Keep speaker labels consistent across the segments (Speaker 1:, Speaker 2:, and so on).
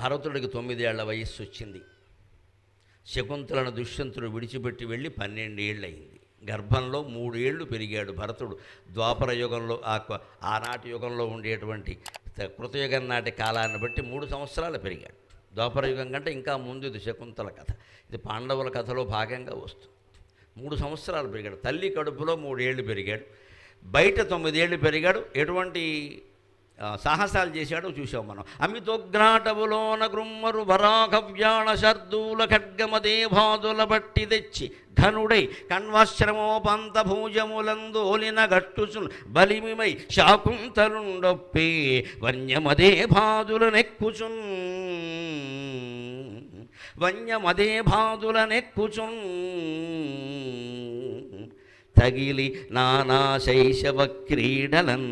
Speaker 1: భరతుడికి 9 ఏళ్ల వయస్సు వచ్చింది. శకుంతలను దుష్యంతుడు విడిచిపెట్టి వెళ్ళి 12 ఏళ్ళు అయింది. గర్భంలో 3 ఏళ్ళు పెరిగాడు భరతుడు. ద్వాపర యుగంలో ఆనాటి యుగంలో ఉండేటువంటి కృతయుగం నాటి కాలాన్ని బట్టి 3 సంవత్సరాలు పెరిగాడు. ద్వాపర యుగం కంటే ఇంకా ముందు ఇది శకుంతల కథ. ఇది పాండవుల కథలో భాగంగా వస్తుంది. 3 సంవత్సరాలు పెరిగాడు. తల్లి కడుపులో 3 ఏళ్ళు పెరిగాడు. బయట 9 ఏళ్ళు పెరిగాడు. ఎటువంటి సాహసాలు చేశాడో చూసాం మనం. అమితోగ్రాటవులోన గ్రుమ్మరు వరాఘవ్యాళ శర్దూల ఖడ్గమదే భాదుల బట్టి తెచ్చి ఘనుడై కణ్వాశ్రమోపంత భూజములందోలిన గట్టుచున్ బలిమిమై శాకుంతలుండొప్పే వన్యమదే భాదుల నెక్కుచున్ వన్యమదే భాదుల నెక్కుచున్ తగిలి నానా శైశవ క్రీడలన్.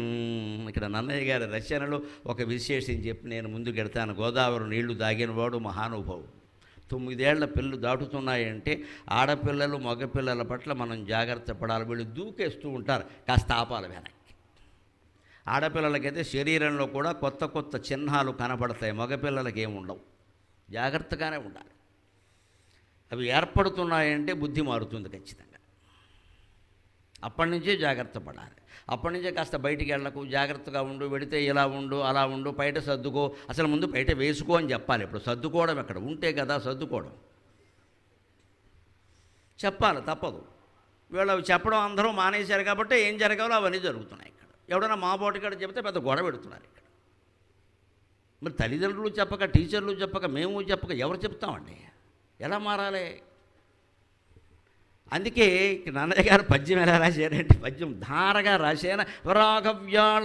Speaker 1: ఇక్కడ నన్నయ్య గారి రచనలో ఒక విశేషం చెప్పి నేను ముందుకెడతాను. గోదావరి నీళ్లు దాగినవాడు మహానుభావుడు. 9 ఏళ్ల పిల్లలు దాటుతున్నాయంటే ఆడపిల్లలు మగపిల్లల పట్ల మనం జాగ్రత్త పడాలి. వీళ్ళు దూకేస్తూ ఉంటారు కాస్త ఆపాలి వెనక్కి. ఆడపిల్లలకైతే శరీరంలో కూడా కొత్త కొత్త చిహ్నాలు కనబడతాయి, మగపిల్లలకి ఏముండవు. జాగ్రత్తగానే ఉండాలి. అవి ఏర్పడుతున్నాయంటే బుద్ధి మారుతుంది ఖచ్చితంగా. అప్పటి నుంచే జాగ్రత్త పడాలి. అప్పటి నుంచే కాస్త బయటికి వెళ్ళకు, జాగ్రత్తగా ఉండు, వెడితే ఇలా ఉండు అలా ఉండు, బయట సర్దుకో, అసలు ముందు బయట వేసుకో అని చెప్పాలి. ఇప్పుడు సర్దుకోవడం ఎక్కడ ఉంటే కదా సర్దుకోవడం చెప్పాలి, తప్పదు. వీళ్ళు చెప్పడం అందరూ మానేశారు కాబట్టి ఏం జరగాలో అవన్నీ జరుగుతున్నాయి. ఇక్కడ ఎవడైనా మా బోటికాడ చెప్తే పెద్ద గొడవ పెడుతున్నారు ఇక్కడ. మరి తల్లిదండ్రులు చెప్పక, టీచర్లు చెప్పక, మేము చెప్పక ఎవరు చెప్తామండి? ఎలా మారాలి? అందుకే నన్నయ్య గారు పద్యం ఎలా రాశారంటే, పద్యం ధారగా రాశాన. వరాఘవ్యాళ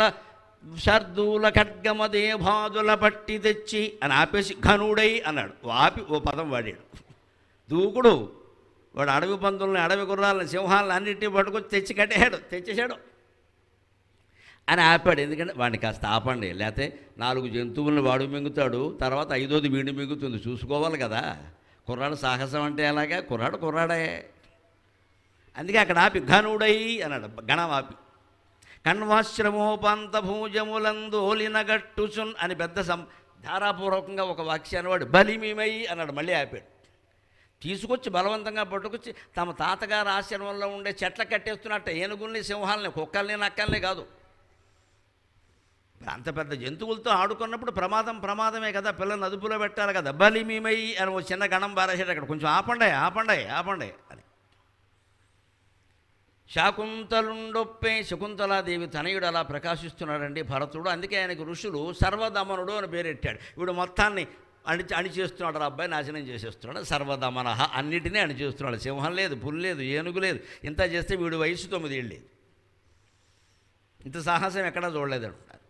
Speaker 1: శర్దూల ఖడ్గమదే భాదుల పట్టి తెచ్చి అని ఆపేసి ఘనుడై అన్నాడు. ఆపి ఓ పదం వాడాడు. దూకుడు వాడు అడవి పందుల్ని, అడవి గుర్రాలను, సింహాలను అన్నింటినీ పట్టుకొచ్చి తెచ్చేశాడు అని ఆపాడు. ఎందుకంటే వాడిని కాస్త ఆపండి, లేకపోతే 4 జంతువులను వాడు మింగుతాడు, తర్వాత 5వది వీడిని మింగుతుంది, చూసుకోవాలి కదా. కుర్రాడు సాహసం అంటే ఎలాగా? కుర్రాడే. అందుకే అక్కడ ఆపి ఘనుడై అన్నాడు. గణం ఆపి కణ్వాశ్రమోపంత భూజములందోలిన గట్టుచున్ అని పెద్ద ధారాపూర్వకంగా ఒక వాక్యాన్ని వాడు బలిమిమై అన్నాడు. మళ్ళీ ఆపాడు. తీసుకొచ్చి బలవంతంగా పట్టుకొచ్చి తమ తాతగారు ఆశ్రమంలో ఉండే చెట్ల కట్టేస్తున్నట్ట ఏనుగుల్ని, సింహాలని, కుక్కల్ని, నక్కల్ని కాదు. అంత పెద్ద జంతువులతో ఆడుకున్నప్పుడు ప్రమాదమే కదా, పిల్లల్ని అదుపులో పెట్టాలి కదా. బలిమిమై అని ఒక చిన్న గణం బారేసాడు అక్కడ. కొంచెం ఆపండి అని. శాకుంతలుండొప్పే, శకుంతలాదేవి తనయుడు అలా ప్రకాశిస్తున్నాడండి భరతుడు. అందుకే ఆయనకు ఋషులు సర్వదమనుడు అని పేరెట్టాడు. వీడు మొత్తాన్ని అణిచేస్తున్నాడు, ఆ అబ్బాయి నాశనం చేసేస్తున్నాడు. సర్వదమన, అన్నిటినీ అణిచేస్తున్నాడు. సింహం లేదు, పులి లేదు, ఏనుగు లేదు. ఇంత చేస్తే వీడు వయసు 9 ఏళ్ళు లేదు. ఇంత సాహసం ఎక్కడా చూడలేదు అంటున్నారు.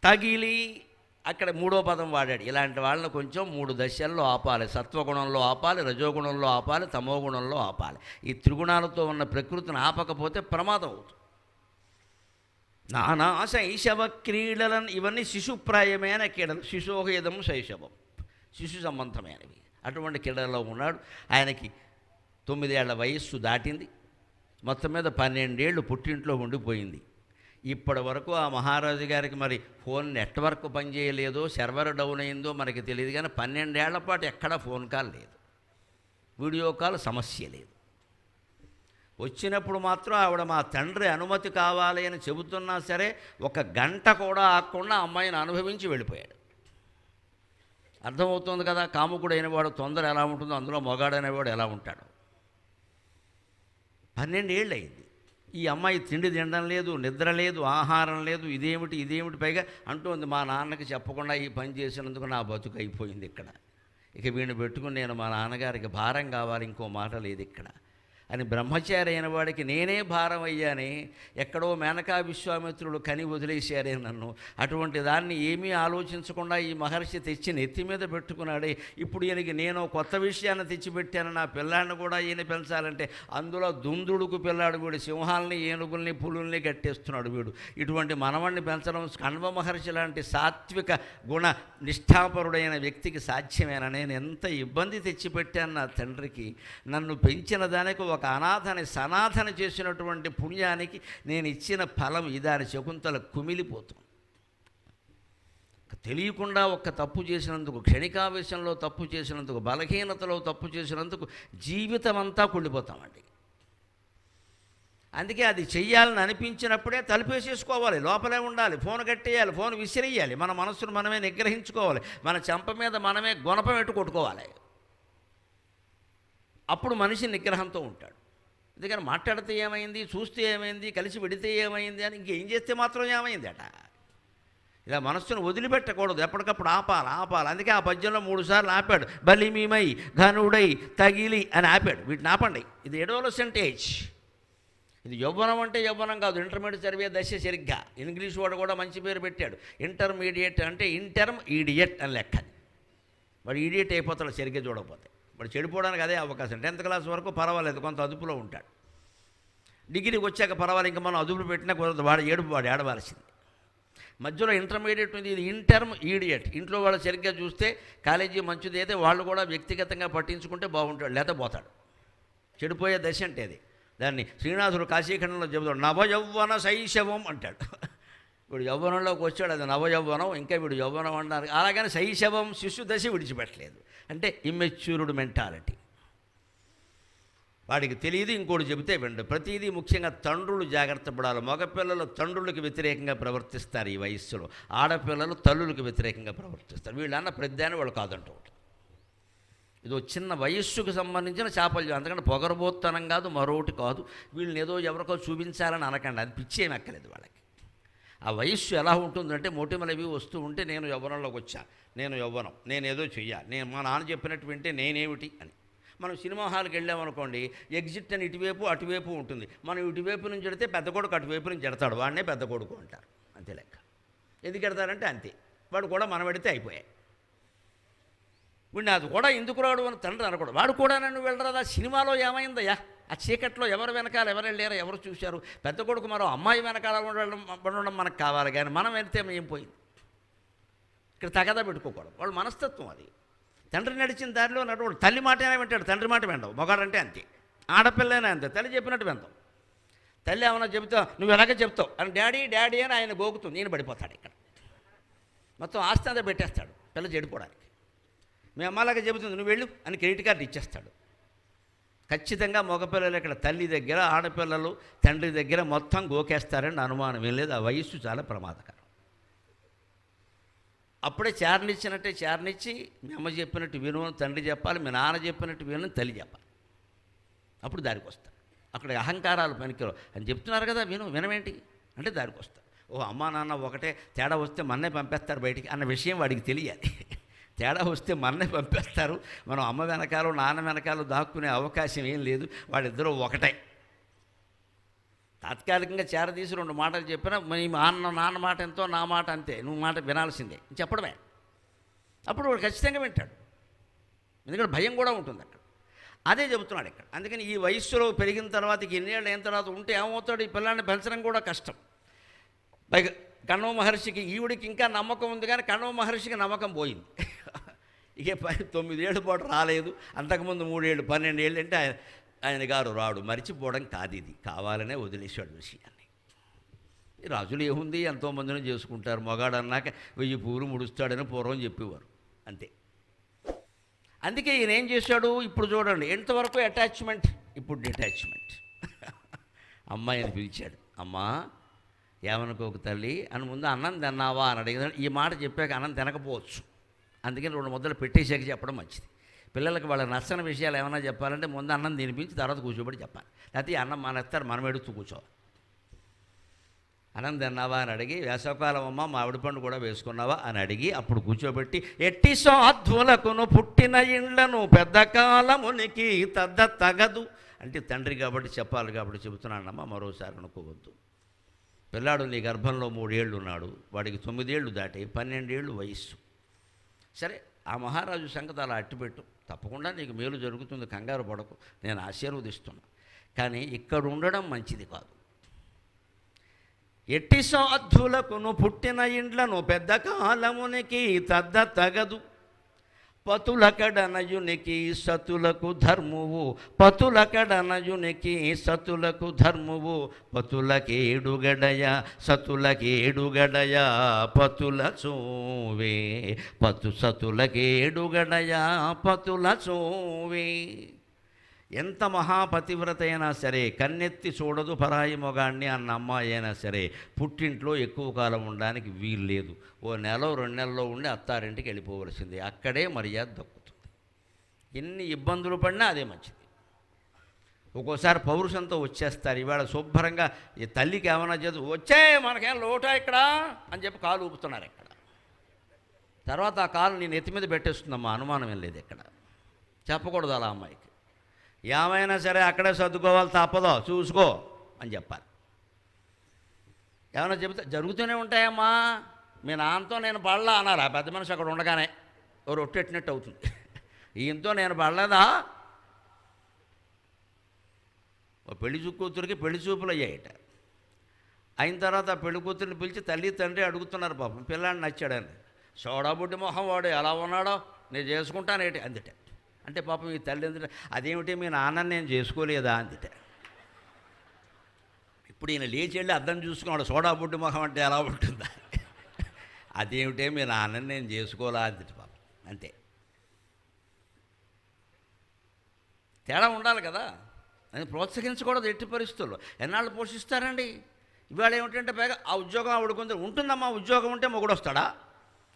Speaker 1: తగిలి అక్కడ 3వ పదం వాడాడు. ఇలాంటి వాళ్ళని కొంచెం 3 దశల్లో ఆపాలి. సత్వగుణంలో ఆపాలి, రజోగుణంలో ఆపాలి, తమోగుణంలో ఆపాలి. ఈ త్రిగుణాలతో ఉన్న ప్రకృతిని ఆపకపోతే ప్రమాదం అవుతుంది. నానా శైశవ క్రీడలను, ఇవన్నీ శిశుప్రాయమైన క్రీడలు. శిశోహేదం శైశవం, శిశు సంబంధమైనవి. అటువంటి క్రీడల్లో ఉన్నాడు. ఆయనకి 9 ఏళ్ల వయస్సు దాటింది. మొత్తం మీద 12 ఏళ్ళు పుట్టింట్లో ఉండిపోయింది. ఇప్పటి వరకు ఆ మహారాజు గారికి మరి ఫోన్ నెట్వర్క్ పనిచేయలేదో, సర్వర్ డౌన్ అయిందో మనకి తెలియదు, కానీ 12 ఏళ్ల పాటు ఎక్కడా ఫోన్ కాల్ లేదు, వీడియో కాల్ సమస్య లేదు. వచ్చినప్పుడు మాత్రం ఆవిడ మా తండ్రి అనుమతి కావాలి అని చెబుతున్నా సరే 1 గంట కూడా ఆగకుండా అమ్మాయిని అనుభవించి వెళ్ళిపోయాడు. అర్థమవుతుంది కదా, కాముకుడు అయినవాడు తొందర ఎలా ఉంటుందో అందులో మొగాడనేవాడు ఎలా ఉంటాడు. 12 ఏళ్ళు అయింది. ఈ అమ్మాయి తిండి తినడం లేదు, నిద్ర లేదు, ఆహారం లేదు. ఇదేమిటి పైగా అంటుంది, మా నాన్నకి చెప్పకుండా ఈ పని చేసినందుకు నా బతుకు అయిపోయింది ఇక్కడ. ఇక వీడిని పెట్టుకుని నేను మా నాన్నగారికి భారం కావాలి, ఇంకో మాట లేదు ఇక్కడ అని బ్రహ్మచారి అయిన వాడికి నేనే భారం అయ్యానే. ఎక్కడో మేనకా విశ్వామిత్రులు కని వదిలేశారే నన్ను. అటువంటి దాన్ని ఏమీ ఆలోచించకుండా ఈ మహర్షి తెచ్చి నెత్తి మీద పెట్టుకున్నాడే. ఇప్పుడు ఈయనకి నేను కొత్త విషయాన్ని తెచ్చిపెట్టాను, నా పిల్లాడిని కూడా ఈయన పెంచాలంటే అందులో దుందుడుకు పిల్లాడు వీడు. సింహాలని, ఏనుగుల్ని, పులుల్ని కట్టేస్తున్నాడు వీడు. ఇటువంటి మనవణ్ణి పెంచడం కణ్వ మహర్షి లాంటి సాత్విక గుణ నిష్ఠాపరుడైన వ్యక్తికి సాధ్యమేనా? నేను ఎంత ఇబ్బంది తెచ్చిపెట్టాను నా తండ్రికి. నన్ను పెంచిన దానికి ఒక అనాథని సనాథన చేసినటువంటి పుణ్యానికి నేను ఇచ్చిన ఫలం ఇదాని శకుంతల కుమిలిపోతుంది. తెలియకుండా ఒక్క తప్పు చేసినందుకు, క్షణికావేశంలో తప్పు చేసినందుకు, బలహీనతలో తప్పు చేసినందుకు జీవితం అంతా కుళ్ళిపోతామండి. అందుకే అది చెయ్యాలని అనిపించినప్పుడే తలుపేసేసుకోవాలి, లోపలే ఉండాలి, ఫోన్ కట్టేయాలి, ఫోన్ విసిరేయాలి, మన మనస్సును మనమే నిగ్రహించుకోవాలి, మన చెంప మీద మనమే గుణపం ఎట్టు కొట్టుకోవాలి. అప్పుడు మనిషి నిగ్రహంతో ఉంటాడు. అందుకని మాట్లాడితే ఏమైంది, చూస్తే ఏమైంది, కలిసి వెడితే ఏమైంది అని ఇంకేం చేస్తే మాత్రం ఏమైంది అట. ఇలా మనస్సును వదిలిపెట్టకూడదు, ఎప్పటికప్పుడు ఆపాలి. అందుకే ఆ పద్యంలో 3 సార్లు ఆపాడు. బలిమీమై ఘనుడై తగిలి అని ఆపాడు. వీటిని ఆపండి. ఇది అడోలసెంట్ ఏజ్. ఇది యవ్వనం అంటే యవ్వనం కాదు, ఇంటర్మీడియట్ చదివే దశ. సరిగ్గా ఇంగ్లీష్ వాడు కూడా మంచి పేరు పెట్టాడు. ఇంటర్మీడియట్ అంటే ఇంటర్మ్ ఈడియట్ అని లెక్క. వాడు ఈడియట్ అయిపోతాడు సరిగ్గా చూడకపోతే. వాడు చెడిపోవడానికి అదే అవకాశం. 10th క్లాస్ వరకు పర్వాలేదు, కొంత అదుపులో ఉంటాడు. డిగ్రీకి వచ్చాక పర్వాలేదు, ఇంకా మనం అదుపులో పెట్టినా కుదరదు, వాడు ఏడవలసింది. మధ్యలో ఇంటర్మీడియట్ ఉంది, ఇది ఇంటర్మ్ ఈడియట్. ఇంట్లో వాళ్ళు సరిగ్గా చూస్తే కాలేజీ మంచిది అయితే వాళ్ళు కూడా వ్యక్తిగతంగా పట్టించుకుంటే బాగుంటాడు, లేకపోతే పోతాడు. చెడిపోయే దశ అంటే అది. దాన్ని శ్రీనాథుడు కాశీఖండంలో చెబుతాడు, నవయౌవన శైశవం అంటాడు. వీడు యవ్వనంలోకి వచ్చాడు, అది నవయౌవనం, ఇంకా వీడు యవ్వనం అన్నారు. అలాగని శైశవం శిశు దశ విడిచిపెట్టలేదు. అంటే ఇమ్మెచ్యూర్డ్ మెంటాలిటీ. వాడికి తెలియదు, ఇంకోటి చెబితే విండు. ప్రతిదీ ముఖ్యంగా తండ్రులు జాగ్రత్త పడాలి. మగపిల్లలు తండ్రులకు వ్యతిరేకంగా ప్రవర్తిస్తారు ఈ వయస్సులో, ఆడపిల్లలు తల్లులకు వ్యతిరేకంగా ప్రవర్తిస్తారు. వీళ్ళన్న ప్రతిదాన్ని వాళ్ళు కాదంటూ ఉంటారు. ఇది చిన్న వయస్సుకు సంబంధించిన చాపల్యం. అందుకని పొగరబోత్తనం కాదు, మరొకటి కాదు. వీళ్ళని ఏదో ఎవరికో చూపించాలని అనకండి, అది పిచ్చి ఏమి ఎక్కలేదు వాళ్ళకి. ఆ వయస్సు ఎలా ఉంటుందంటే మొటిమలవి వస్తూ ఉంటే నేను యవ్వనంలోకి వచ్చా, నేను యవ్వనం, నేనేదో చెయ్యాలి, నేను మా నాన్న చెప్పినట్టు వింటే నేనేమిటి అని. మనం సినిమా హాల్కి వెళ్ళామనుకోండి, ఎగ్జిట్ అని ఇటువైపు అటువైపు ఉంటుంది. మనం ఇటువైపు నుంచి ఎడితే పెద్ద కొడుకు అటువైపు నుంచి ఎడతాడు, వాడినే పెద్ద కొడుకు అంటారు. అంతే లెక్క. ఎందుకు ఎడతారంటే అంతే, వాడు కూడా మనం ఎడితే అయిపోయాయి. వీడిని అది కూడా ఎందుకు రాడు అని తండ్రి అనకూడదు. వాడు కూడా నన్ను వెళ్ళరాదా, సినిమాలో ఏమైందయ్యా, ఆ చీకట్లో ఎవరు వెనకాల ఎవరు వెళ్ళారో ఎవరు చూశారు. పెద్ద కొడుకు మరో అమ్మాయి వెనకాల ఉండడం మనకు కావాలి, కానీ మనం వెళ్తే ఏం పోయింది. ఇక్కడ తగదా పెట్టుకోకూడదు. వాళ్ళ మనస్తత్వం అది. తండ్రి నడిచిన దారిలో నడవడు. తల్లి మాట అయినా వింటాడు, తండ్రి మాట వినవు. మగాడంటే అంతే, ఆడపిల్లైనా అంతే, తల్లి చెప్పినట్టు వింటాం. తల్లి ఏమన్నా చెబుతావు, నువ్వు ఎలాగే చెప్తావు అని డాడీ డాడీ అని ఆయన గోకుతుంది, నేను పడిపోతాడు. ఇక్కడ మొత్తం ఆస్తి అంతా పెట్టేస్తాడు పిల్ల చెడిపోవడానికి. మీ అమ్మలాగా చెబుతుంది, నువ్వు వెళ్ళు అని క్రెడిట్ కార్డు ఇచ్చేస్తాడు. ఖచ్చితంగా మగపిల్లలు ఇక్కడ తల్లి దగ్గర, ఆడపిల్లలు తండ్రి దగ్గర మొత్తం గోకేస్తారని అనుమానం ఏం లేదు. ఆ వయస్సు చాలా ప్రమాదకరం. అప్పుడే చారనిచ్చినట్టే చారనిచ్చి, మీ అమ్మ చెప్పినట్టు విను తండ్రి చెప్పాలి, మీ నాన్న చెప్పినట్టు విను తల్లి చెప్పాలి. అప్పుడు దారికి వస్తారు. అక్కడ అహంకారాలు పనికిరావు అని చెప్తున్నారు కదా, వినవేంటి అంటే దారికి వస్తారు. ఓ అమ్మా నాన్న ఒకటే, తేడా వస్తే మన్నే పంపేస్తారు బయటికి అన్న విషయం వాడికి తెలియాలి. తేడా వస్తే మన్నే పంపేస్తారు. మనం అమ్మ వెనకాల నాన్న వెనకాల దాక్కునే అవకాశం ఏం లేదు. వాళ్ళిద్దరూ ఒకటే. తాత్కాలికంగా చేరదీసి 2 మాటలు చెప్పినా మీ నాన్న మాట ఎంతో నా మాట అంతే, నువ్వు మాట వినాల్సిందే చెప్పడమే. అప్పుడు వాడు ఖచ్చితంగా వింటాడు. ఎందుకంటే భయం కూడా ఉంటుంది అక్కడ. అదే చెబుతున్నాడు ఇక్కడ. అందుకని ఈ వయస్సులో పెరిగిన తర్వాత, ఎన్నేళ్ళు అయిన తర్వాత ఉంటే ఏమవుతాడు, ఈ పిల్లాన్ని పెంచడం కూడా కష్టం. పైగా కణవ మహర్షికి ఈవిడికి ఇంకా నమ్మకం ఉంది, కానీ కణవ మహర్షికి నమ్మకం పోయింది. ఇక 9 ఏళ్ళ పాటు రాలేదు, అంతకుముందు 3 ఏళ్ళు 12 ఏళ్ళు అంటే ఆయన గారు రాడు. మరిచిపోవడం కాదు, ఇది కావాలనే వదిలేశాడు విషయాన్ని. ఈ రాజులు ఏముంది, ఎంతోమందిని చేసుకుంటారు. మగాడు అన్నాక 1000 పువ్వులు ముడుస్తాడని పూర్వం చెప్పేవారు, అంతే. అందుకే ఈయన ఏం చేశాడు, ఇప్పుడు చూడండి ఎంతవరకు అటాచ్మెంట్, ఇప్పుడు డిటాచ్మెంట్. అమ్మాయిని పిలిచాడు, అమ్మా ఏమనుకోకు తల్లి అని. ముందు అన్నం తిన్నావా అని అడిగిన. ఈ మాట చెప్పాక అన్నం తినకపోవచ్చు, అందుకని 2 ముద్దలు పెట్టేసాక చెప్పడం మంచిది. పిల్లలకి వాళ్ళకి నచ్చని విషయాలు ఏమైనా చెప్పాలంటే ముందు అన్నం తినిపించి తర్వాత కూర్చోబెట్టి చెప్పాలి. లేకపోతే ఈ అన్నం మానేస్తారు, మనం ఎడుతూ కూర్చోవాలి. అన్నం తిన్నావా అని అడిగి, వేసవకాలం అమ్మ మామిడి పండు కూడా వేసుకున్నావా అని అడిగి అప్పుడు కూర్చోబెట్టి, ఎట్టి సాధ్వులకును పుట్టిన ఇండ్లను పెద్ద కాలమునికి తగదు అంటే తండ్రి కాబట్టి చెప్పాలి కాబట్టి చెబుతున్నానమ్మా, మరోసారి అనుకోవద్దు. పిల్లాడు నీ గర్భంలో 3 ఏళ్ళు ఉన్నాడు, వాడికి 9 ఏళ్ళు దాటి 12 ఏళ్ళు వయస్సు. సరే, ఆ మహారాజు సంగతి అలా అట్టిపెట్టు, తప్పకుండా నీకు మేలు జరుగుతుంది, కంగారు పడకు, నేను ఆశీర్వదిస్తున్నా. కానీ ఇక్కడ ఉండడం మంచిది కాదు. ఎట్టి సాధ్యులకును పుట్టిన ఇండ్లను పెద్ద కాలమునికి తగదు. పతులకడనయునికి సతులకు ధర్మువు, పతులకడనయునికి సతులకు ధర్మువు, పతులకేడుగడయ సతులకేడుగడయ పతుల చూవే, సతులకేడుగడయ పతుల చూవే. ఎంత మహాపతివ్రత అయినా సరే కన్నెత్తి చూడదు పరాయి మొగాడిని అన్న అమ్మాయి అయినా సరే పుట్టింట్లో ఎక్కువ కాలం ఉండడానికి వీలు లేదు. ఓ నెల 2 నెలల్లో ఉండి అత్తారింటికి వెళ్ళిపోవలసిందే. అక్కడే మర్యాద దక్కుతుంది. ఎన్ని ఇబ్బందులు పడినా అదే మంచిది. ఒక్కోసారి పౌరుషంతో వచ్చేస్తారు. ఇవాళ శుభ్రంగా ఈ తల్లికి ఏమైనా చేదు వచ్చే మనకేం లోటా ఇక్కడ అని చెప్పి కాలు ఊపుతున్నారు ఇక్కడ. తర్వాత ఆ కాలు నేను ఎత్తి మీద పెట్టేస్తుందమ్మా, అనుమానం ఏం లేదు. ఇక్కడ చెప్పకూడదు అలా అమ్మాయికి. ఏమైనా సరే అక్కడే సర్దుకోవాలి, తప్పదో చూసుకో అని చెప్పాలి. ఏమైనా చెబితే జరుగుతూనే ఉంటాయమ్మా, మీ నాన్నతో నేను పడలా అన్నారు. ఆ పెద్ద మనిషి అక్కడ ఉండగానే ఓ రొట్టెట్టినట్టు అవుతుంది. ఈయంతో నేను పడలేదా? ఓ పెళ్లి కూతురికి పెళ్లి చూపులు అయ్యాయట. అయిన తర్వాత పెళ్లి కూతురిని పిలిచి తల్లి తండ్రి అడుగుతున్నారు పాపం పిల్లాడిని నచ్చాడని. సోడాబుడ్డి మొహం వాడు ఎలా ఉన్నాడో నేను చేసుకుంటానేటి అందుట. అంటే పాపం ఈ తల్లి ఎందుకంటే అదేమిటి మీ నాన్నని నేను చేసుకోలేదా అందుట. ఇప్పుడు ఈయన లేచి వెళ్ళి అద్దం చూసుకున్నాడు, సోడాబుడ్డి మొహం అంటే ఎలా ఉంటుందా, అదేమిటే మీ నాన్నని నేను చేసుకోలే అందుట పాపం. అంతే తేడా ఉండాలి కదా. అది ప్రోత్సహించకూడదు ఎట్టి పరిస్థితుల్లో. ఎన్నాళ్ళు పోషిస్తారండి? ఇవాళ ఏమిటంటే పైగా ఆ ఉద్యోగం ఆవిడకుంది ఉంటుందమ్మా. ఉద్యోగం ఉంటే మొగుడు వస్తాడా?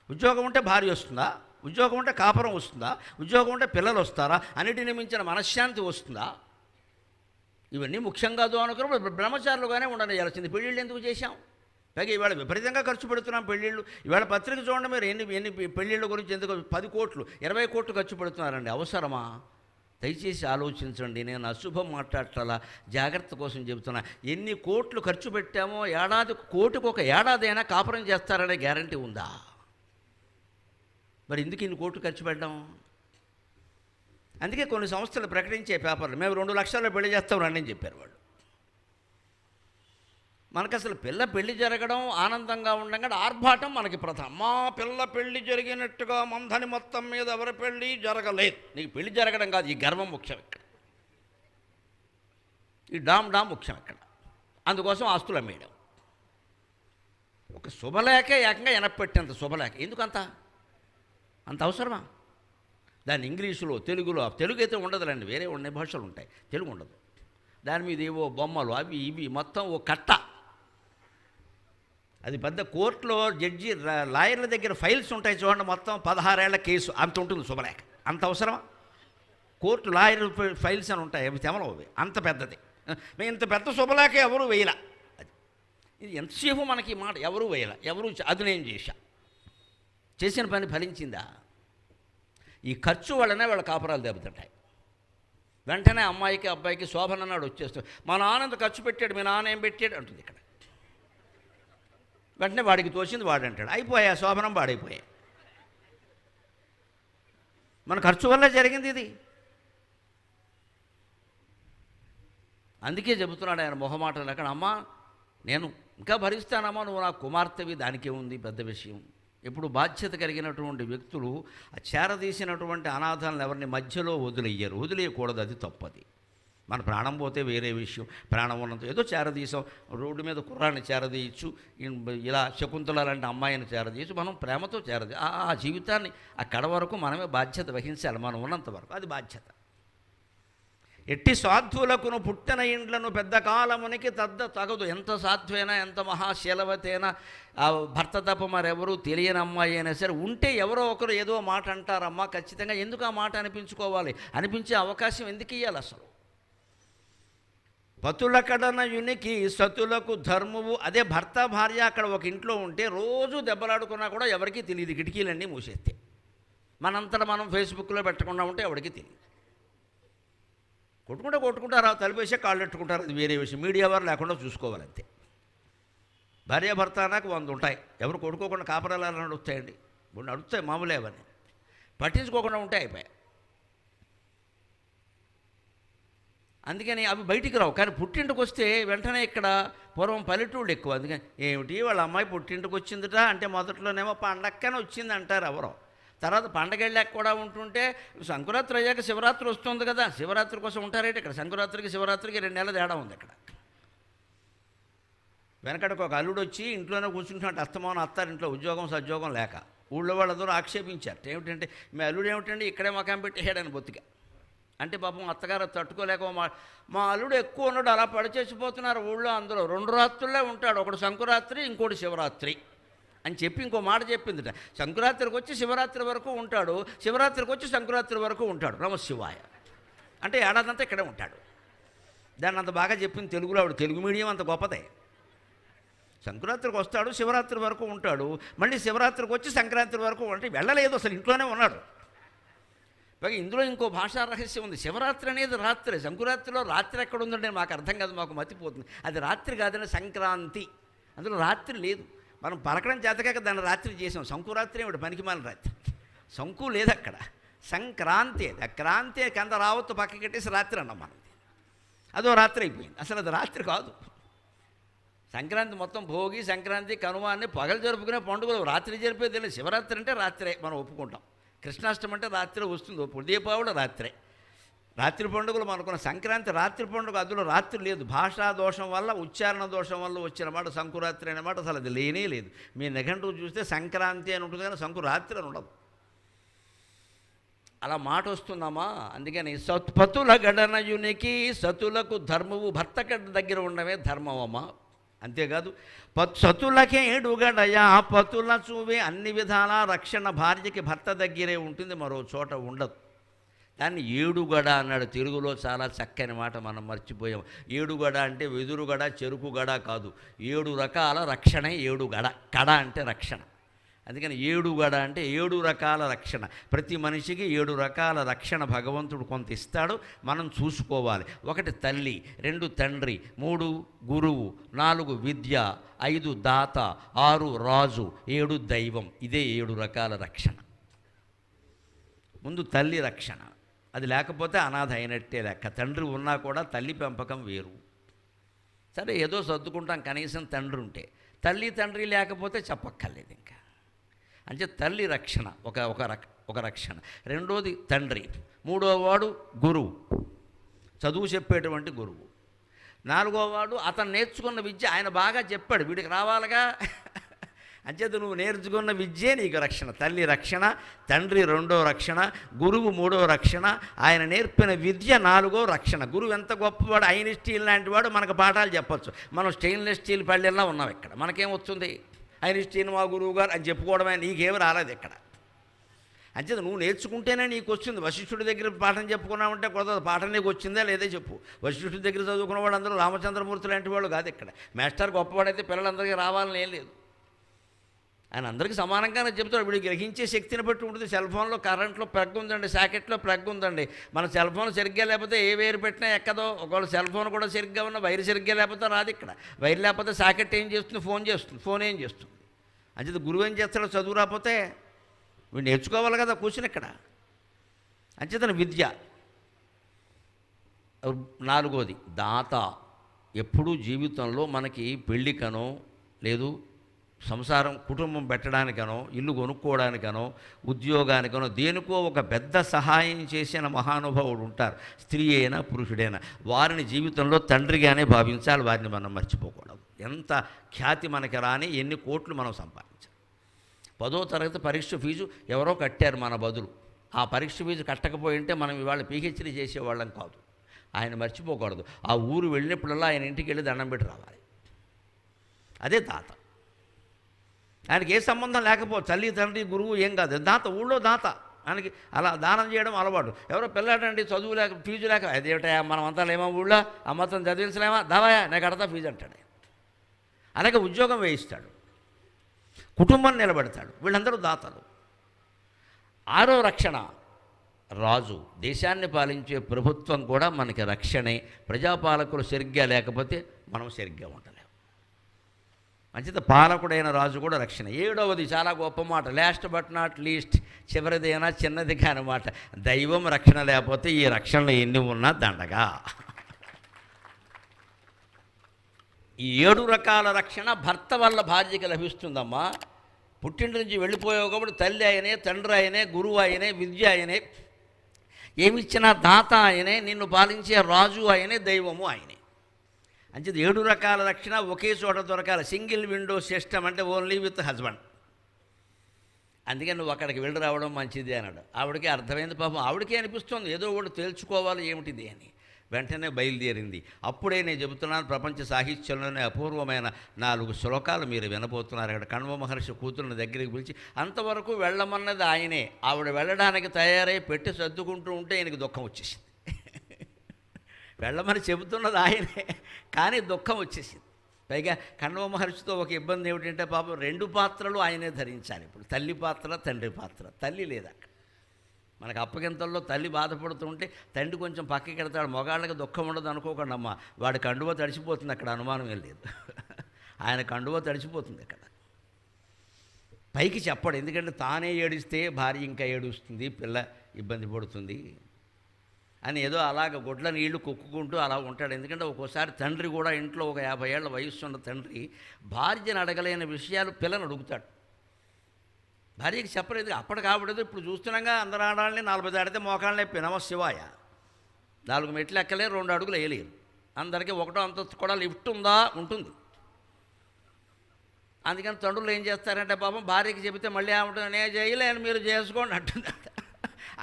Speaker 1: ఉద్యోగం ఉంటే భార్య వస్తుందా? ఉద్యోగం ఉంటే కాపురం వస్తుందా? ఉద్యోగం ఉంటే పిల్లలు వస్తారా? అన్నిటిని మించిన మనశ్శాంతి వస్తుందా? ఇవన్నీ ముఖ్యం కాదు అనుకున్నప్పుడు బ్రహ్మచారులుగానే ఉండనియాల్సింది. పెళ్ళిళ్ళు ఎందుకు చేశాం? పైగా ఇవాళ విపరీతంగా ఖర్చు పెడుతున్నాం పెళ్ళిళ్ళు. ఇవాళ పత్రిక చూడండి మీరు, ఎన్ని పెళ్ళిళ్ళ గురించి ఎందుకు 10 కోట్లు 20 కోట్లు ఖర్చు పెడుతున్నారండి. అవసరమా? దయచేసి ఆలోచించండి. నేను అశుభం మాట్లాడాలా, జాగ్రత్త కోసం చెబుతున్నా. ఎన్ని కోట్లు ఖర్చు పెట్టామో కోటికి ఒక ఏడాదైనా కాపురం చేస్తారనే గ్యారంటీ ఉందా? మరి ఎందుకు ఇన్ని కోట్లు ఖర్చు పెట్టడం? అందుకే కొన్ని సంస్థలు ప్రకటించే పేపర్లు మేము 2 లక్షల్లో పెళ్లి చేస్తాం రండి అని చెప్పారు వాళ్ళు. మనకు అసలు పెళ్లి జరగడం ఆనందంగా ఉండగా ఆర్భాటం మనకి ప్రధానం. మా పిల్ల పెళ్లి జరిగినట్టుగా మందని మొత్తం మీద ఎవరి పెళ్ళి జరగలేదు. నీకు పెళ్లి జరగడం కాదు, ఈ గర్వం ముఖ్యం ఇక్కడ, ఈ డామ్ ముఖ్యం ఇక్కడ. అందుకోసం ఆస్తులు అమ్మేయడం. ఒక శుభలేఖ ఏకంగా ఎనపెట్టేంత శుభలేఖ ఎందుకంత అంత అవసరమా? దాన్ని ఇంగ్లీషులో తెలుగులో, తెలుగు అయితే ఉండదులేండి, వేరే ఉండే భాషలు ఉంటాయి, తెలుగు ఉండదు. దాని మీద ఏవో బొమ్మలు అవి ఇవి మొత్తం ఓ కట్ట. అది పెద్ద కోర్టులో జడ్జి లాయర్ల దగ్గర ఫైల్స్ ఉంటాయి చూడండి, మొత్తం 16 ఏళ్ల కేసు అంత ఉంటుంది శుభలేఖ. అంత అవసరమా? కోర్టు లాయర్ ఫైల్స్ అని ఉంటాయి, అవి తెమలవు, అవి అంత పెద్దది. మేము ఇంత పెద్ద శుభలేఖ ఎవరు వేయలా. అది ఇది ఎంతసేపు మనకి మాట ఎవరు వేయలా, అది నేను చేసిన పని ఫలించిందా? ఈ ఖర్చు వల్లనే వాళ్ళ కాపురాలు దెబ్బతింటాయి. వెంటనే అమ్మాయికి అబ్బాయికి శోభన నాడు వచ్చేస్తుంది. మా నాన్న ఖర్చు పెట్టాడు, మీ నాన్న ఏం పెట్టాడు అంటుంది ఇక్కడ. వెంటనే వాడికి తోచింది వాడంటాడు, అయిపోయా శోభనం వాడైపోయాయి. మన ఖర్చు వల్ల జరిగింది ఇది. అందుకే చెబుతున్నాడు ఆయన మొహమాటలు అక్కడ, అమ్మా నేను ఇంకా భరిస్తానమ్మా, నువ్వు నా కుమార్తెవి, దానికే ఉంది పెద్ద విషయం. ఇప్పుడు బాధ్యత కలిగినటువంటి వ్యక్తులు చేరదీసినటువంటి అనాథాలను ఎవరిని మధ్యలో వదిలేయకూడదు, అది తప్పది. మన ప్రాణం పోతే వేరే విషయం, ప్రాణం ఉన్నంత ఏదో చేరదీసాం, రోడ్డు మీద కుర్రాన్ని చేరదీయచ్చు, ఇలా శకుంతల లాంటి అమ్మాయిని చేరదీయచ్చు, మనం ప్రేమతో ఆ జీవితాన్ని అక్కడ వరకు మనమే బాధ్యత వహించాలి, మనం ఉన్నంత వరకు అది బాధ్యత. ఎట్టి సాధ్వులకును పుట్టిన ఇండ్లను పెద్ద కాలమునికి తగదు. ఎంత సాధ్వైనా ఎంత మహాశీలవతైనా ఆ భర్త తప్ప మరెవరూ తెలియని అమ్మాయి అయినా సరే ఉంటే ఎవరో ఒకరు ఏదో మాట అంటారమ్మా, ఖచ్చితంగా ఎందుకు ఆ మాట అనిపించుకోవాలి? అనిపించే అవకాశం ఎందుకు ఇవ్వాలి అసలు? పతులకడన యునికి సతులకు ధర్మువు. అదే భర్త భార్య అక్కడ ఒక ఇంట్లో ఉంటే రోజు దెబ్బలాడుకున్నా కూడా ఎవరికీ తెలియదు, కిటికీలన్నీ మూసేస్తే. మనంతటా మనం ఫేస్బుక్లో పెట్టకుండా ఉంటే ఎవరికి తెలియదు. కొట్టుకుంటారా, తలిపేసే కాళ్ళు పెట్టుకుంటారు, అది వేరే విషయం. మీడియా వారు లేకుండా చూసుకోవాలంతే. భార్యాభర్త అన్నాక 100 ఉంటాయి, ఎవరు కొట్టుకోకుండా కాపరాలు నడుస్తాయండి, నడుస్తాయి మామూలే, అవన్నీ పట్టించుకోకుండా ఉంటే అయిపోయాయి. అందుకని అవి బయటికి రావు. కానీ పుట్టింటికి వస్తే వెంటనే ఇక్కడ పూర్వం పల్లెటూళ్ళు ఎక్కువ. అందుకని ఏమిటి వాళ్ళ అమ్మాయి పుట్టింటికి వచ్చిందిట అంటే మొదట్లోనేమో పండక్కనే వచ్చింది అంటారు ఎవరో. తర్వాత పండగ వెళ్ళాక కూడా ఉంటుంటే సంక్రాంతి అయ్యాక శివరాత్రి వస్తుంది కదా, శివరాత్రి కోసం ఉంటారేంటి ఇక్కడ? సంక్రాంతికి శివరాత్రికి 2 నెలల తేడా ఉంది ఇక్కడ. వెనకటికి ఒక అల్లుడు వచ్చి ఇంట్లోనే కూర్చుంటున్నట్టు అస్తమానం అత్తారింట్లో ఉద్యోగం సద్యోగం లేక ఊళ్ళో వాళ్ళందరూ ఆక్షేపించారు. ఏమిటంటే మీ అల్లుడు ఏమిటండి ఇక్కడే మకాం పెట్టేసాడని బొత్తిగా. అంటే పాపం అత్తగారు తట్టుకోలేక మా అల్లుడు ఎక్కువ ఉన్నాడు, అలా పడిచేసిపోతున్నారు ఊళ్ళో. అందులో 2 రాత్రులే ఉంటాడు, ఒకడు సంక్రాంతి ఇంకోటి శివరాత్రి అని చెప్పి ఇంకో మాట చెప్పిందిట. సంక్రాంతికి వచ్చి శివరాత్రి వరకు ఉంటాడు, శివరాత్రికి వచ్చి సంక్రాంతి వరకు ఉంటాడు. నమశివాయ అంటే ఏడాదంతా ఇక్కడే ఉంటాడు. దాన్ని అంత బాగా చెప్పింది తెలుగులో ఆవిడ. తెలుగు మీడియం అంత గొప్పదే. సంక్రాంతికి వస్తాడు, శివరాత్రి వరకు ఉంటాడు, మళ్ళీ శివరాత్రికి వచ్చి సంక్రాంతి వరకు అంటే వెళ్ళలేదు, అసలు ఇంట్లోనే ఉన్నాడు. పైగా ఇందులో ఇంకో భాషా రహస్యం ఉంది. శివరాత్రి అనేది రాత్రి, సంక్రాంతిలో రాత్రి ఎక్కడ ఉందంటే మాకు అర్థం కాదు, మాకు మతిపోతుంది. అది రాత్రి కాదని సంక్రాంతి, అందులో రాత్రి లేదు. మనం పలకడం చేతకాక దాన్ని రాత్రి చేసాం. సంకురాత్రి ఏమిటి పనికిమాలిన రాత్రి, శంకు లేదు అక్కడ, సంక్రాంతి. ఆ క్రాంతి కింద రావత్తు పక్కకి కట్టేసి రాత్రి అన్నాం మనం. అదో రాత్రి అయిపోయింది, అసలు అది రాత్రి కాదు. సంక్రాంతి మొత్తం భోగి, సంక్రాంతి, కనుమ అన్ని పగలు జరుపుకునే పండుగలు, రాత్రి జరిపేది తెలియదు. శివరాత్రి అంటే రాత్రే మనం ఒప్పుకుంటాం, కృష్ణాష్టమి అంటే రాత్రి వస్తుంది, ఒప్పుడు దీపావళి రాత్రే. రాత్రి పండుగలు మనకున్న సంక్రాంతి రాత్రి పండుగ, అందులో రాత్రి లేదు. భాషా దోషం వల్ల, ఉచ్చారణ దోషం వల్ల వచ్చిన మాట సంకురాత్రి అనే మాట అసలు అది లేనే లేదు. మీ నిఘంటువు చూస్తే సంక్రాంతి అని ఉంటుంది కానీ సంకురాత్రి అని ఉండదు. అలా మాట వస్తుందమ్మా. అందుకని సత్పతుల గడనయునికి సతులకు ధర్మవు, భర్త దగ్గర ఉండమే ధర్మమమ్మా. అంతేకాదు సతులకేడు గడయా పతుల చూవే, అన్ని విధాల రక్షణ భార్యకి భర్త దగ్గరే ఉంటుంది, మరో చోట ఉండదు. దాన్ని ఏడుగడ అన్నాడు. తెలుగులో చాలా చక్కని మాట మనం మర్చిపోయాం. ఏడుగడ అంటే వెదురుగడ, చెరుకుగడ కాదు. 7 రకాల రక్షణ ఏడుగడ. కడ అంటే రక్షణ. అందుకని ఏడుగడ అంటే 7 రకాల రక్షణ. ప్రతి మనిషికి 7 రకాల రక్షణ భగవంతుడు కొంత ఇస్తాడు, మనం చూసుకోవాలి. 1 తల్లి, 2 తండ్రి, 3 గురువు, 4 విద్య, 5 దాత, 6 రాజు, 7 దైవం. ఇదే 7 రకాల రక్షణ. ముందు తల్లి రక్షణ, అది లేకపోతే అనాథ అయినట్టే లెక్క. తండ్రి ఉన్నా కూడా తల్లి పెంపకం వేరు. సరే ఏదో సర్దుకుంటాం, కనీసం తండ్రి ఉంటే. తల్లి తండ్రి లేకపోతే చెప్పక్కర్లేదు ఇంకా. అంటే తల్లి రక్షణ ఒక రక్షణ. రెండోది తండ్రి, మూడోవాడు గురువు, చదువు చెప్పేటువంటి గురువు. 4వవాడు అతను నేర్చుకున్న విద్య, ఆయన బాగా చెప్పాడు, వీడికి రావాలిగా. అంచేత నువ్వు నేర్చుకున్న విద్యే నీకు రక్షణ. తల్లి రక్షణ, తండ్రి 2వ రక్షణ, గురువు 3వ రక్షణ, ఆయన నేర్పిన విద్య 4వ రక్షణ. గురువు ఎంత గొప్పవాడు, ఐన్స్టీన్ లాంటి వాడు మనకు పాఠాలు చెప్పచ్చు. మనం స్టెయిన్లెస్ స్టీల్ పళ్ళెల్లా ఉన్నాం ఇక్కడ. మనకేం వస్తుంది? ఐన్స్టీన్ మా గురువు గారు అని చెప్పుకోవడమే, నీకేమి రాలేదు ఇక్కడ. అంచేత నువ్వు నేర్చుకుంటేనే నీకు వచ్చింది. వశిష్ఠుడి దగ్గర పాఠం చెప్పుకున్నామంటే కొత్త పాఠం నీకు వచ్చిందే లేదే చెప్పు. వశిష్ఠుడి దగ్గర చదువుకున్న వాడు అందరూ రామచంద్రమూర్తి లాంటి వాళ్ళు కాదు ఇక్కడ. మాస్టర్ గొప్పవాడైతే పిల్లలందరికీ రావాలని ఏం లేదు. ఆయన అందరికీ సమానంగానే చెప్తాడు. వీడికి గ్రహించే శక్తిని బట్టి ఉంటుంది. సెల్ ఫోన్లో కరెంట్లో ప్లగ్ ఉందండి, సాకెట్లో ప్లగ్ ఉందండి. మన సెల్ ఫోన్ సరిగ్గా లేకపోతే ఏ వైరు పెట్టినా ఎక్కదో. ఒకవేళ సెల్ ఫోన్ కూడా సరిగ్గా ఉన్న వైరు సరిగ్గా లేకపోతే రాదు ఇక్కడ. వైరు లేకపోతే సాకెట్ ఏం చేస్తుంది? ఫోన్ ఏం చేస్తుంది? అంచేత గురువు ఏం చేస్తాడో చదువు రాకపోతే వీడు నేర్చుకోవాలి కదా కూర్చుని ఇక్కడ. అంచేతన విద్య. 4వది దాత. ఎప్పుడూ జీవితంలో మనకి పెళ్ళికనో లేదు సంసారం కుటుంబం పెట్టడానికనో, ఇల్లు కొనుక్కోవడానికనో, ఉద్యోగానికనో, దేనికో ఒక పెద్ద సహాయం చేసిన మహానుభావుడు ఉంటారు. స్త్రీ అయినా పురుషుడైనా వారిని జీవితంలో తండ్రిగానే భావించాలి. వారిని మనం మర్చిపోకూడదు. ఎంత ఖ్యాతి మనకి రాని, ఎన్ని కోట్లు మనం సంపాదించాలి. 10వ తరగతి పరీక్ష ఫీజు ఎవరో కట్టారు మన బదులు. ఆ పరీక్ష ఫీజు కట్టకపోయింటే మనం ఇవాళ పీహెచ్డీ చేసేవాళ్ళం కాదు. ఆయన మర్చిపోకూడదు. ఆ ఊరు వెళ్ళినప్పుడల్లా ఆయన ఇంటికి వెళ్ళి దండం పెట్టి రావాలి. అదే దాత. ఆయనకి ఏ సంబంధం లేకపోతే తల్లి తండ్రి గురువు ఏం కాదు, దాత. ఊళ్ళో దాత. ఆయనకి అలా దానం చేయడం అలవాటు. ఎవరో పిల్లాడండి చదువు లేక ఫీజు లేక, అదేమిటా మనం అంతా లేమా ఊళ్ళో, అమ్మతం చదివించలేమా, దావాయా నేను కడతా ఫీజు అంటాడు. అలాగే ఉద్యోగం వేయిస్తాడు, కుటుంబం నిలబెడతాడు. వీళ్ళందరూ దాతలు. 6వ రక్షణ రాజు. దేశాన్ని పాలించే ప్రభుత్వం కూడా మనకి రక్షణే. ప్రజాపాలకులు సరిగ్గా లేకపోతే మనం సరిగ్గా ఉండలేము. మంచిది పాలకుడైన రాజు కూడా రక్షణ. 7వది చాలా గొప్ప మాట, లాస్ట్ బట్ నాట్ లీస్ట్, చివరిదైనా చిన్నది కాని మాట. దైవం రక్షణ లేకపోతే ఈ రక్షణలు ఎన్ని ఉన్నా దండగా. ఈ 7 రకాల రక్షణ భర్త వల్ల భార్యకి లభిస్తుందమ్మా. పుట్టింటి నుంచి వెళ్ళిపోయావు కాబట్టి తల్లి ఆయనే, తండ్రి ఆయనే, గురువు ఆయనే, విద్య ఆయనే, ఏమిచ్చినా దాత ఆయనే, నిన్ను పాలించే రాజు ఆయనే, దైవము ఆయనే. అంచేది 7 రకాల రక్షణ ఒకే చోట దొరకాలి. సింగిల్ విండో సిస్టమ్ అంటే ఓన్లీ విత్ హస్బెండ్. అందుకని నువ్వు అక్కడికి వెళ్ళి రావడం మంచిది అన్నాడు. ఆవిడకి అర్థమైంది. పాపం ఆవిడకే అనిపిస్తుంది ఏదో ఒకటి తేల్చుకోవాలి ఏమిటిది అని. వెంటనే బయలుదేరింది. అప్పుడే నేను చెబుతున్నాను, ప్రపంచ సాహిత్యంలోనే అపూర్వమైన 4 శ్లోకాలు మీరు వినబోతున్నారు. అక్కడ కణ్వ మహర్షి కూతురుని దగ్గరికి పిలిచి, అంతవరకు వెళ్ళమన్నది ఆయనే, ఆవిడ వెళ్ళడానికి తయారై పెట్టి సర్దుకుంటూ ఉంటే ఆయనకి దుఃఖం వచ్చేసింది. వెళ్ళమని చెబుతున్నది ఆయనే, కానీ దుఃఖం వచ్చేసింది. పైగా కణ్వ మహర్షితో ఒక ఇబ్బంది ఏమిటంటే పాపం 2 పాత్రలు ఆయనే ధరించాలి. ఇప్పుడు తల్లి పాత్ర, తండ్రి పాత్ర. తల్లి లేదు అక్కడ. మనకు అప్పగింతల్లో తల్లి బాధపడుతుంటే తండ్రి కొంచెం పక్కకి వెళ్తాడు. మగాళ్ళకి దుఃఖం ఉండదు అనుకోకండి అమ్మ, వాడి కండువ తడిచిపోతుంది అక్కడ, అనుమానం ఏం లేదు. ఆయన కండువ తడిచిపోతుంది అక్కడ. పైకి చెప్పడు, ఎందుకంటే తానే ఏడిస్తే భార్య ఇంకా ఏడుస్తుంది, పిల్ల ఇబ్బంది పడుతుంది అని ఏదో అలాగ గుడ్ల నీళ్లు కుక్కుకుంటూ అలా ఉంటాడు. ఎందుకంటే ఒక్కోసారి తండ్రి కూడా ఇంట్లో ఒక 50 ఏళ్ల వయస్సు ఉన్న తండ్రి భార్యను అడగలేని విషయాలు పిల్లని అడుగుతాడు. భార్యకి చెప్పలేదు, అప్పటికి ఆవిడదు. ఇప్పుడు చూస్తున్నాగా అందరు ఆడాలని 40 దాడితే మోకాళ్ళని నొప్పి, నమశివాయ. 4 మెట్లు ఎక్కలేరు, 2 అడుగులు వేయలేరు. అందరికీ 1వ అంతస్తు కూడా లిఫ్ట్ ఉందా? ఉంటుంది. అందుకని తండ్రులు ఏం చేస్తారంటే పాపం భార్యకి చెబితే మళ్ళీ ఏమంటుంది, నేను చేయలేను మీరు చేసుకోండి అంటుంది.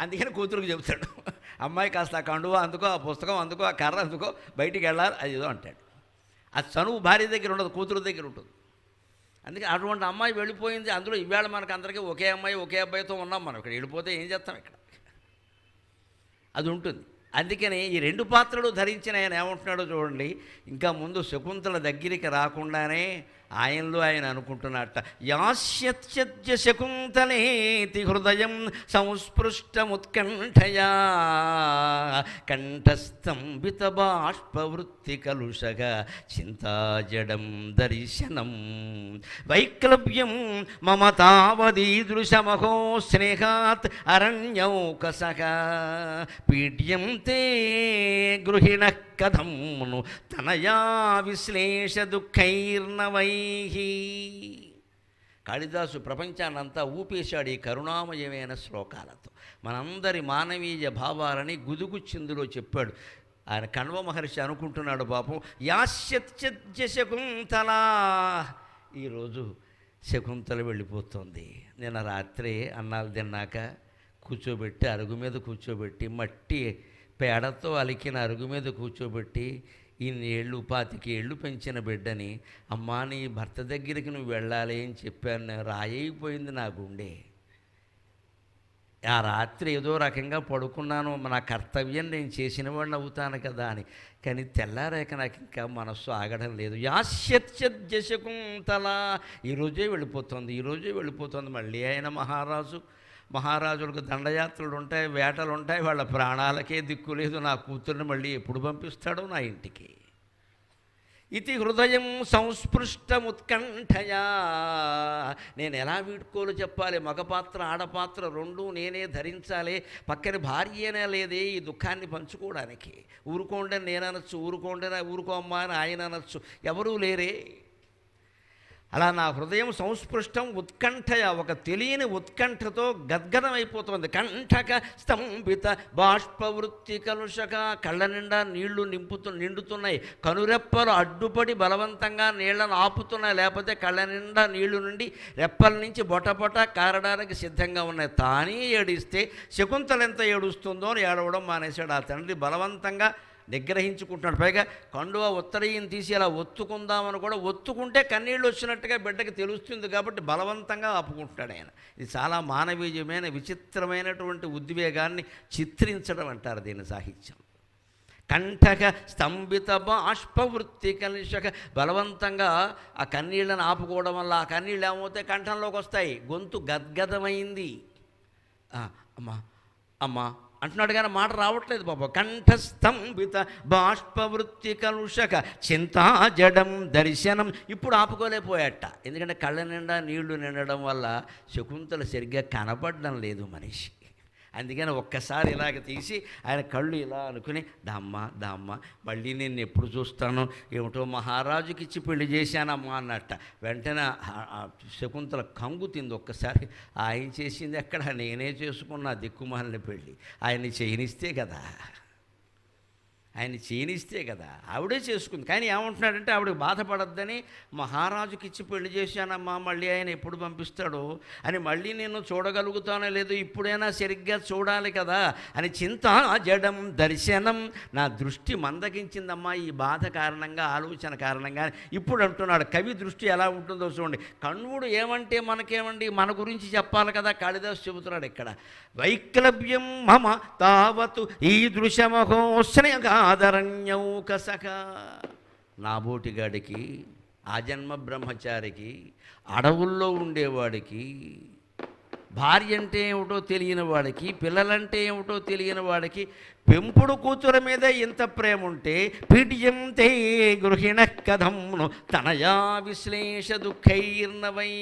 Speaker 1: అందుకని కూతురుకు చెబుతాడు, అమ్మాయి కాస్త ఆ కండువ అందుకో, ఆ పుస్తకం అందుకో, ఆ కర్ర అందుకో, బయటికి వెళ్ళాలి, అది ఏదో అంటాడు. ఆ చనువు భార్య దగ్గర ఉండదు, కూతురు దగ్గర ఉంటుంది. అందుకే అటువంటి అమ్మాయి వెళ్ళిపోయింది. అందులో ఇవాళ మనకు అందరికీ ఒకే అమ్మాయి ఒకే అబ్బాయితో ఉన్నాం. మనం ఇక్కడ వెళ్ళిపోతే ఏం చేస్తాం? ఇక్కడ అది ఉంటుంది. అందుకని ఈ 2 పాత్రలు ధరించిన ఆయన ఏమంటున్నాడో చూడండి. ఇంకా ముందు శకుంతల దగ్గరికి రాకుండానే ఆయనలో ఆయన అనుకుంటున్నట్ట, యాస్యత్య శకుంతలేతి హృదయం సంస్పృష్టముత్కంఠయా కంఠస్తంభిత బాష్పవృత్తి కలుషగా చింతాజడం దర్శనం వైక్లవ్యం మమ తావదీదృశమహో స్నేహాత్ అరణ్యౌకసః పీడ్యం తే గృహిణ కథంను తనయా విశ్లేష దుఃఖైర్నవై. కాళిదాసు ప్రపంచాన్నంతా ఊపేశాడు ఈ కరుణామయమైన శ్లోకాలతో. మనందరి మానవీయ భావాలని గుదుగుచ్చిందులో చెప్పాడు. ఆయన కణ్వ మహర్షి అనుకుంటున్నాడు పాపం, యాస్యత్య శకుంతల. ఈరోజు శకుంతల వెళ్ళిపోతుంది. నిన్న రాత్రి అన్నాలు తిన్నాక కూర్చోబెట్టి, అరుగు మీద కూర్చోబెట్టి, మట్టి పేడతో అలికిన అరుగు మీద కూర్చోబెట్టి, ఇన్ని ఏళ్ళు 25 ఏళ్ళు పెంచిన బిడ్డని, అమ్మా నీ భర్త దగ్గరికి నువ్వు వెళ్ళాలి అని చెప్పాను. రాయైపోయింది నా గుండె. ఆ రాత్రి ఏదో రకంగా పడుకున్నాను, నా కర్తవ్యం నేను చేసిన వాడిని అవుతాను కదా అని. కానీ తెల్లారాక నాకు ఇంకా మనస్సు ఆగడం లేదు. యాస్యత్య శకుంతల, ఈరోజే వెళ్ళిపోతుంది. మళ్ళీ ఆయన మహారాజులకు దండయాత్రలు ఉంటాయి, వేటలు ఉంటాయి, వాళ్ళ ప్రాణాలకే దిక్కు లేదు. నా కూతుర్ని మళ్ళీ ఎప్పుడు పంపిస్తాడో నా ఇంటికి. ఇది హృదయం సంస్పృష్టముత్కంఠయా. నేను ఎలా వీడ్కోలు చెప్పాలి? మగపాత్ర ఆడపాత్ర 2 నేనే ధరించాలి. పక్కన భార్యనే లేదే ఈ దుఃఖాన్ని పంచుకోవడానికి. ఊరుకోండి నేను అనొచ్చు, ఊరుకో అమ్మా అని ఆయన అనొచ్చు, ఎవరూ లేరే. అలా నా హృదయం సంస్పృష్టం ఉత్కంఠయ, ఒక తెలియని ఉత్కంఠతో గద్గదమైపోతుంది. కంఠక స్తంభిత బాష్పవృత్తి కలుషక, కళ్ళ నిండా నీళ్లు నిండుతున్నాయి. కనురెప్పలు అడ్డుపడి బలవంతంగా నీళ్లను ఆపుతున్నాయి. లేకపోతే కళ్ళ నిండా నీళ్లు నుండి రెప్పల నుంచి బొటబొట కారడానికి సిద్ధంగా ఉన్నాయి. తానే ఏడిస్తే శకుంతల ఎంత ఏడుస్తుందో అని ఏడవడం మానేశాడు. ఆ తండ్రి బలవంతంగా నిగ్రహించుకుంటున్నాడు. పైగా కండువ ఉత్తరీయం తీసి అలా ఒత్తుకుందామని కూడా, ఒత్తుకుంటే కన్నీళ్ళు వచ్చినట్టుగా బిడ్డకి తెలుస్తుంది కాబట్టి బలవంతంగా ఆపుకుంటున్నాడు ఆయన. ఇది చాలా మానవీయమైన విచిత్రమైనటువంటి ఉద్వేగాన్ని చిత్రించడం అంటారు దీని సాహిత్యం. కంఠక స్తంభిత బాష్పవృత్తి కలుషక, బలవంతంగా ఆ కన్నీళ్ళని ఆపుకోవడం వల్ల ఆ కన్నీళ్ళు ఏమవుతాయి, కంఠంలోకి వస్తాయి. గొంతు గద్గదమైంది. అమ్మా అంటున్నాడు కానీ మాట రావట్లేదు పాప. కంఠస్తంభిత బాష్పవృత్తి కలుషక చింతాజడం దర్శనం. ఇప్పుడు ఆపుకోలేకపోయాట, ఎందుకంటే కళ్ళ నిండా నీళ్లు నిండడం వల్ల శకుంతల సరిగ్గా కనపడడం లేదు మనిషి. అందుకని ఒక్కసారి ఇలాగ తీసి ఆయన కళ్ళు ఇలా అనుకుని దామ్మ దామ్మ మళ్ళీ నేను ఎప్పుడు చూస్తాను ఏమిటో మహారాజుకి ఇచ్చి పెళ్లి చేశానమ్మా అన్నట్ట. వెంటనే శకుంతల కంగు తింది ఒక్కసారి. ఆయన చేసింది ఎక్కడ, నేనే చేసుకున్న దిక్కుమాలిన పెళ్ళి. ఆయన్ని చేయనిస్తే కదా, ఆయన చేయనిస్తే కదా, ఆవిడే చేసుకుంది. కానీ ఏమంటున్నాడంటే ఆవిడకి బాధపడద్దని, మహారాజుకి ఇచ్చి పెళ్లి చేశానమ్మా మళ్ళీ ఆయన ఎప్పుడు పంపిస్తాడో అని, మళ్ళీ నేను చూడగలుగుతానో లేదో ఇప్పుడైనా సరిగ్గా చూడాలి కదా అని చింత జడం దర్శనం, నా దృష్టి మందగించిందమ్మా ఈ బాధ కారణంగా, ఆలోచన కారణంగా. ఇప్పుడు అంటున్నాడు కవి దృష్టి ఎలా ఉంటుందో చూడండి. కణ్వుడు ఏమంటే మనకేమండి, మన గురించి చెప్పాలి కదా. కాళిదాసు చెబుతున్నాడు ఇక్కడ, వైక్లభ్యం మమ తావతు ఈదృశమహోశ్రయగా ఆదరణ్యౌకసక. నాబోటిగాడికి, ఆజన్మ బ్రహ్మచారికి, అడవుల్లో ఉండేవాడికి, భార్య అంటే ఏమిటో తెలియని వాడికి, పిల్లలంటే ఏమిటో తెలియని వాడికి పెంపుడు కూతుర మీద ఇంత ప్రేమ ఉంటే, పీడ్యంతే గృహిణ కథంను తనయా విశ్లేష దుఃఖైర్నవై.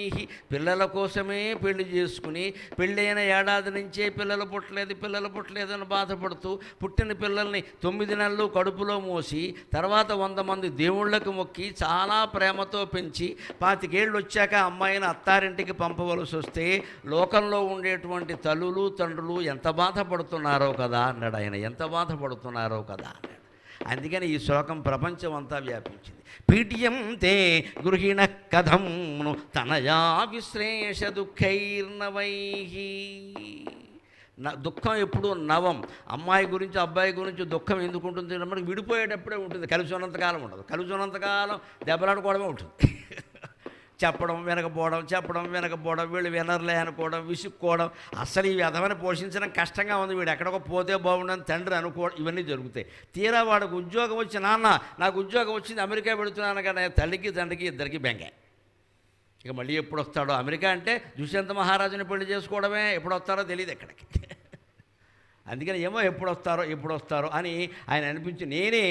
Speaker 1: పిల్లల కోసమే పెళ్లి చేసుకుని, పెళ్ళైన ఏడాది నుంచే పిల్లలు పుట్టలేదని బాధపడుతూ, పుట్టిన పిల్లల్ని 9 నెలలు కడుపులో మోసి, తర్వాత 100 మంది దేవుళ్ళకు మొక్కి చాలా ప్రేమతో పెంచి 25 ఏళ్ళు వచ్చాక అమ్మాయిని అత్తారింటికి పంపవలసి వస్తే లోకంలో ఉండేటువంటి తల్లులు తండ్రులు ఎంత బాధపడుతున్నారో కదా అన్నాడు ఆయన. ఎంత బాధపడుతున్నారో కదా అన్నాడు. అందుకని ఈ శ్లోకం ప్రపంచం అంతా వ్యాపించింది. పీడ్యం తే గృహిణ కథంను తనయా విశ్లేష దుఃఖైర్నవై. దుఃఖం ఎప్పుడు నవం. అమ్మాయి గురించి అబ్బాయి గురించి దుఃఖం ఎందుకు ఉంటుంది, మనకి విడిపోయేటప్పుడే ఉంటుంది, కలిసి ఉన్నంతకాలం ఉండదు. కలిసి ఉన్నంతకాలం దెబ్బలాడుకోవడమే ఉంటుంది. చెప్పడం వినకపోవడం, వీళ్ళు వినర్లే అనుకోవడం, విసుక్కోవడం. అసలు ఈ విధమని పోషించడం కష్టంగా ఉంది, వీడు ఎక్కడికో పోతే బాగుండని తండ్రి అనుకోవడం, ఇవన్నీ జరుగుతాయి. తీరా వాడికి ఉద్యోగం వచ్చి, నాన్న నాకు ఉద్యోగం వచ్చింది అమెరికా పెడుతున్నాను కదా, తల్లికి తండ్రికి ఇద్దరికి బెంగే. ఇక మళ్ళీ ఎప్పుడు వస్తాడో. అమెరికా అంటే దుష్యంత మహారాజుని పెళ్లి చేసుకోవడమే, ఎప్పుడు వస్తారో తెలియదు ఎక్కడికి. అందుకని ఏమో ఎప్పుడు వస్తారో అని ఆయన అనిపించి, నేనే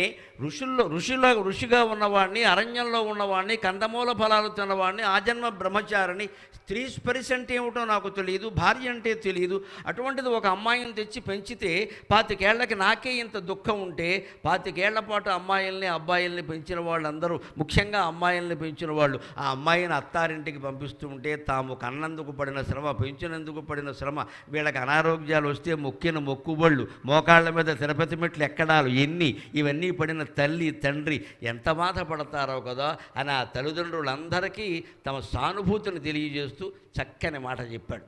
Speaker 1: ఋషిగా ఉన్నవాడిని, అరణ్యంలో ఉన్నవాడిని, కందమూల ఫలాలు తిన్నవాడిని, ఆజన్మ బ్రహ్మచారిని, స్త్రీ స్పరిశ అంటే ఏమిటో నాకు తెలియదు, భార్య అంటే తెలియదు. అటువంటిది ఒక అమ్మాయిని తెచ్చి పెంచితే 25 ఏళ్లకి నాకే ఇంత దుఃఖం ఉంటే, 25 ఏళ్ల పాటు అమ్మాయిల్ని అబ్బాయిల్ని పెంచిన వాళ్ళందరూ, ముఖ్యంగా అమ్మాయిల్ని పెంచిన వాళ్ళు, ఆ అమ్మాయిని అత్తారింటికి పంపిస్తూ ఉంటే తాము కన్నందుకు పడిన శ్రమ, పెంచినందుకు పడిన శ్రమ, వీళ్ళకి అనారోగ్యాలు వస్తే మొక్కిన మొక్కుబళ్ళు, మోకాళ్ళ మీద తిరుపతి మెట్లు ఎక్కడాలు ఇవన్నీ పడిన తల్లి తండ్రి ఎంత బాధపడతారో కదా అని ఆ తల్లిదండ్రులందరికీ తమ సానుభూతిని తెలియజేస్తూ చక్కని మాట చెప్పాడు.